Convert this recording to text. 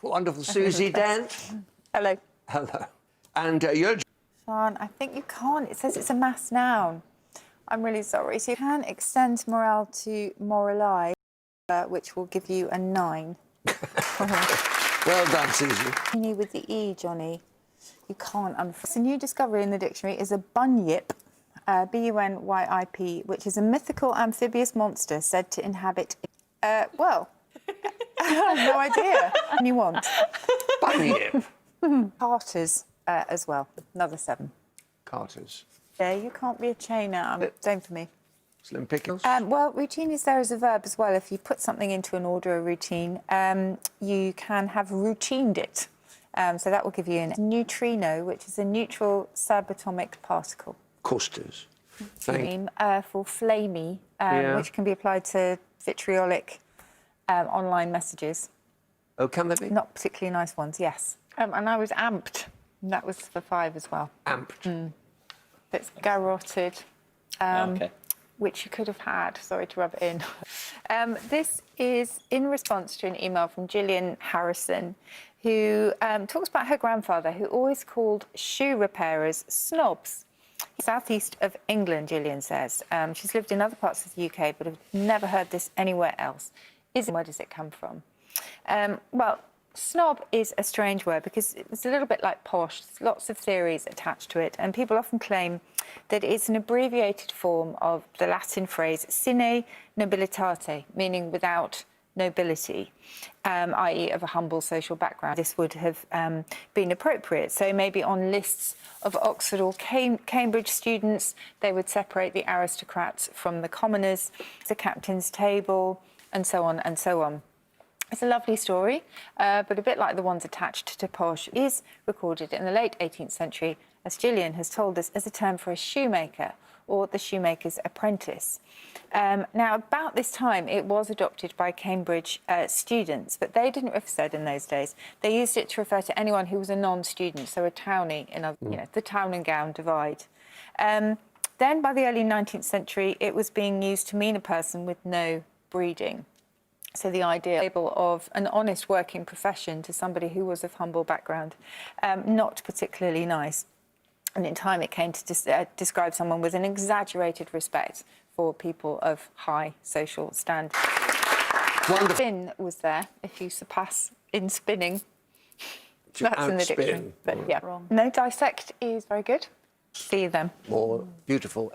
Wonderful Susie Dent. Hello. Hello. And you're... Sean, I think you can't. It says it's a mass noun. I'm really sorry. So you can extend morale to morali, which will give you a 9. Well done, Susie. Continue with the E, Johnny. You can't. It's a new discovery in the dictionary is a bunyip, B-U-N-Y-I-P, which is a mythical amphibious monster said to inhabit... well, I have no idea. You want? Bunyip. Carters as well. Another 7. Carters. Yeah, you can't be a chainer. Same for me. Slim pickings. Well, routine is there as a verb as well. If you put something into an order or routine, you can have routined it. So that will give you a neutrino, which is a neutral subatomic particle. Costas. Flame for flamey, Yeah. which can be applied to vitriolic online messages. Oh, can there be? Not particularly nice ones, yes. And I was amped. And that was for 5 as well. Amped. It's garroted. Okay. Which you could have had. Sorry to rub it in. This is in response to an email from Gillian Harrison, who talks about her grandfather, who always called shoe repairers snobs. Southeast of England, Gillian says. She's lived in other parts of the UK, but have never heard this anywhere else. Where does it come from? Well, snob is a strange word because it's a little bit like posh. There's lots of theories attached to it, and people often claim that it's an abbreviated form of the Latin phrase sine nobilitate, meaning without nobility, i.e. of a humble social background. This would have been appropriate. So maybe on lists of Oxford or Cambridge students, they would separate the aristocrats from the commoners, the captain's table, and so on and so on. It's a lovely story, but a bit like the ones attached to posh, is recorded in the late 18th century, as Gillian has told us, as a term for a shoemaker or the shoemaker's apprentice. Now, about this time, it was adopted by Cambridge students, but they didn't refer to it in those days. They used it to refer to anyone who was a non-student, so a townie, the town and gown divide. Then, by the early 19th century, it was being used to mean a person with no breeding. So the idea of an honest working profession to somebody who was of humble background, not particularly nice. And in time it came to describe someone with an exaggerated respect for people of high social standing. Wonderful. Spin was there, if you surpass in spinning. That's in the dictionary. But yeah, wrong. No, dissect is very good. See you then. More beautiful